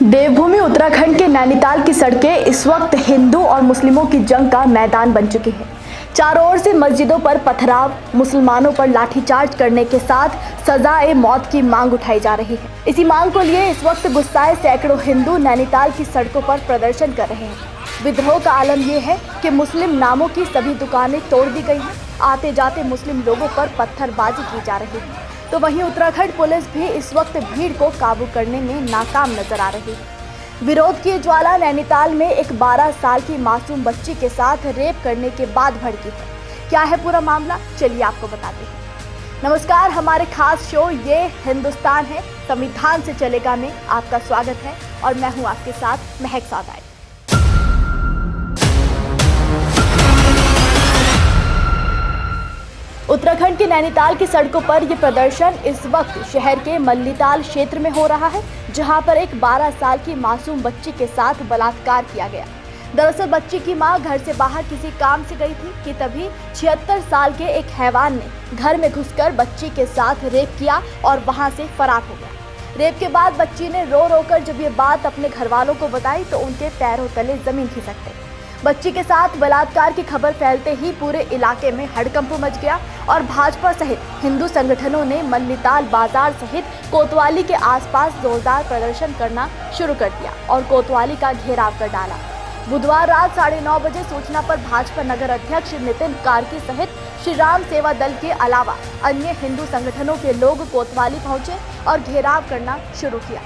देवभूमि उत्तराखंड के नैनीताल की सड़कें इस वक्त हिंदू और मुस्लिमों की जंग का मैदान बन चुकी हैं। चारों ओर से मस्जिदों पर पथराव, मुसलमानों पर लाठीचार्ज करने के साथ सजाए मौत की मांग उठाई जा रही है। इसी मांग को लिए इस वक्त गुस्साए सैकड़ों हिंदू नैनीताल की सड़कों पर प्रदर्शन कर रहे हैं। विद्रोह का आलम यह है कि मुस्लिम नामों की सभी दुकानें तोड़ दी गई हैं। आते जाते मुस्लिम लोगों पर पत्थरबाजी की जा रही है। तो वहीं उत्तराखंड पुलिस भी इस वक्त भीड़ को काबू करने में नाकाम नजर आ रही है। विरोध की ज्वाला नैनीताल में एक 12 साल की मासूम बच्ची के साथ रेप करने के बाद भड़की है। क्या है पूरा मामला, चलिए आपको बताते हैं। नमस्कार, हमारे खास शो ये हिंदुस्तान है, संविधान से चलेगा में आपका स्वागत है और मैं हूँ आपके साथ महक सादाई। उत्तराखंड के नैनीताल की सड़कों पर यह प्रदर्शन इस वक्त शहर के मल्लीताल क्षेत्र में हो रहा है, जहां पर एक 12 साल की मासूम बच्ची के साथ बलात्कार किया गया। दरअसल बच्ची की मां घर से बाहर किसी काम से गई थी कि तभी 76 साल के एक हैवान ने घर में घुसकर बच्ची के साथ रेप किया और वहां से फरार हो गया। रेप के बाद बच्ची ने रो रो कर जब ये बात अपने घर वालों को बताई तो उनके पैरों तले जमीन खिसक गई। बच्ची के साथ बलात्कार की खबर फैलते ही पूरे इलाके में हड़कंप मच गया और भाजपा सहित हिंदू संगठनों ने मल्लीताल बाजार सहित कोतवाली के आसपास जोरदार प्रदर्शन करना शुरू कर दिया और कोतवाली का घेराव कर डाला। बुधवार रात 9:30 बजे सूचना पर भाजपा नगर अध्यक्ष नितिन कार्की सहित श्री राम सेवा दल के अलावा अन्य हिंदू संगठनों के लोग कोतवाली पहुंचे और घेराव करना शुरू किया।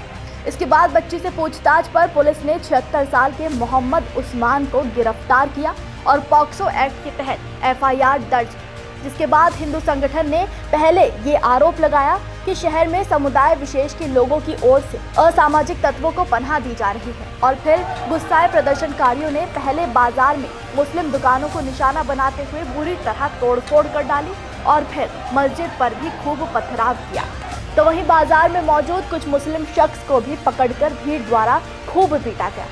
इसके बाद बच्ची से पूछताछ पर पुलिस ने 76 साल के मोहम्मद उस्मान को गिरफ्तार किया और पॉक्सो एक्ट के तहत FIR दर्ज, जिसके बाद हिंदू संगठन ने पहले ये आरोप लगाया कि शहर में समुदाय विशेष के लोगों की ओर से असामाजिक तत्वों को पनाह दी जा रही है और फिर गुस्साए प्रदर्शनकारियों ने पहले बाजार में मुस्लिम दुकानों को निशाना बनाते हुए बुरी तरह तोड़फोड़ कर डाली और फिर मस्जिद पर भी खूब पथराव किया। तो वहीं बाजार में मौजूद कुछ मुस्लिम शख्स को भी पकड़कर भीड़ द्वारा खूब पीटा गया।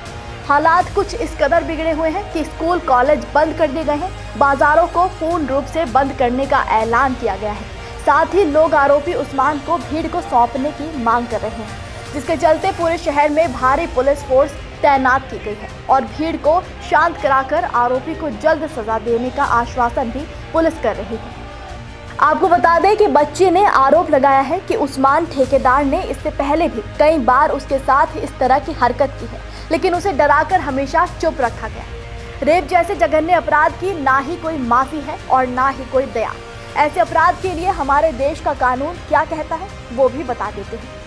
हालात कुछ इस कदर बिगड़े हुए हैं कि स्कूल कॉलेज बंद कर दिए गए हैं। बाजारों को पूर्ण रूप से बंद करने का ऐलान किया गया है। साथ ही लोग आरोपी उस्मान को भीड़ को सौंपने की मांग कर रहे हैं, जिसके चलते पूरे शहर में भारी पुलिस फोर्स तैनात की गई है और भीड़ को शांत कराकर आरोपी को जल्द सजा देने का आश्वासन भी पुलिस कर रही है। आपको बता दें कि बच्ची ने आरोप लगाया है कि उस्मान ठेकेदार ने इससे पहले भी कई बार उसके साथ इस तरह की हरकत की है, लेकिन उसे डराकर हमेशा चुप रखा गया। रेप जैसे जघन्य अपराध की ना ही कोई माफी है और ना ही कोई दया। ऐसे अपराध के लिए हमारे देश का कानून क्या कहता है वो भी बता देते हैं।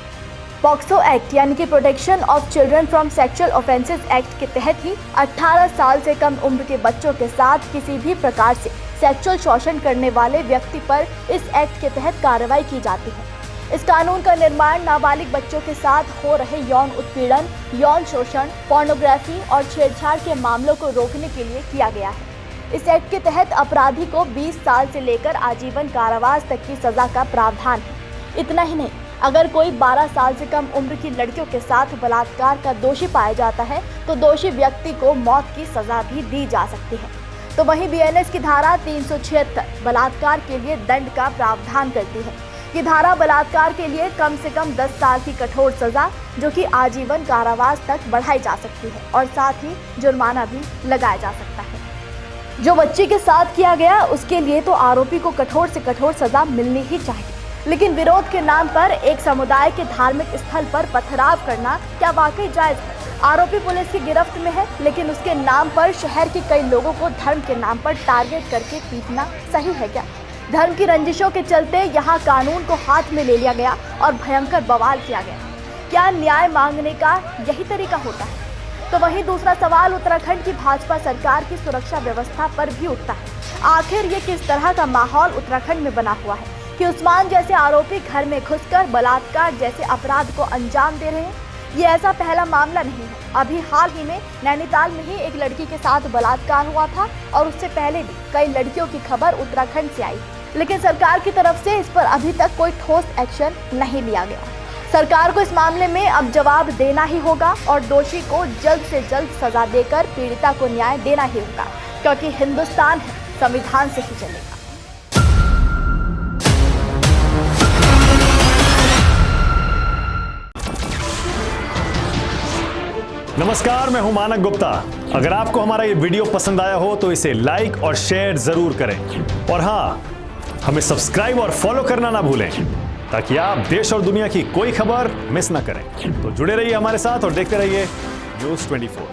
पॉक्सो एक्ट यानी कि protection of children from sexual offences act के तहत ही 18 साल से कम उम्र के बच्चों के साथ किसी भी प्रकार से सेक्सुअल शोषण करने वाले व्यक्ति पर इस एक्ट के तहत कार्रवाई की जाती है। इस कानून का निर्माण नाबालिग बच्चों के साथ हो रहे यौन उत्पीड़न, यौन शोषण, पोर्नोग्राफी और छेड़छाड़ के मामलों को रोकने के लिए किया गया है। इस एक्ट के तहत अपराधी को 20 साल से लेकर आजीवन कारावास तक की सजा का प्रावधान है। इतना ही नहीं, अगर कोई 12 साल से कम उम्र की लड़कियों के साथ बलात्कार का दोषी पाया जाता है तो दोषी व्यक्ति को मौत की सजा भी दी जा सकती है। तो वहीं BNS की धारा 376 बलात्कार के लिए दंड का प्रावधान करती है। ये धारा बलात्कार के लिए कम से कम 10 साल की कठोर सजा जो कि आजीवन कारावास तक बढ़ाई जा सकती है और साथ ही जुर्माना भी लगाया जा सकता है। जो बच्ची के साथ किया गया उसके लिए तो आरोपी को कठोर से कठोर सजा मिलनी ही चाहिए, लेकिन विरोध के नाम पर एक समुदाय के धार्मिक स्थल पर पथराव करना क्या वाकई जायज है? आरोपी पुलिस की गिरफ्त में है, लेकिन उसके नाम पर शहर के कई लोगों को धर्म के नाम पर टारगेट करके पीटना सही है क्या? धर्म की रंजिशों के चलते यहाँ कानून को हाथ में ले लिया गया और भयंकर बवाल किया गया। क्या न्याय मांगने का यही तरीका होता है? तो वहीं दूसरा सवाल उत्तराखंड की भाजपा सरकार की सुरक्षा व्यवस्था पर भी उठता है। आखिर ये किस तरह का माहौल उत्तराखंड में बना हुआ है कि उस्मान जैसे आरोपी घर में घुसकर बलात्कार जैसे अपराध को अंजाम दे रहे हैं? ये ऐसा पहला मामला नहीं है। अभी हाल ही में नैनीताल में ही एक लड़की के साथ बलात्कार हुआ था और उससे पहले भी कई लड़कियों की खबर उत्तराखंड से आई, लेकिन सरकार की तरफ से इस पर अभी तक कोई ठोस एक्शन नहीं लिया गया। सरकार को इस मामले में अब जवाब देना ही होगा और दोषी को जल्द से जल्द सजा देकर पीड़िता को न्याय देना ही होगा, क्योंकि हिंदुस्तान है, संविधान से ही चलेगा। नमस्कार, मैं हूं मानक गुप्ता। अगर आपको हमारा ये वीडियो पसंद आया हो तो इसे लाइक और शेयर जरूर करें और हाँ, हमें सब्सक्राइब और फॉलो करना ना भूलें ताकि आप देश और दुनिया की कोई खबर मिस ना करें। तो जुड़े रहिए हमारे साथ और देखते रहिए न्यूज़ 24।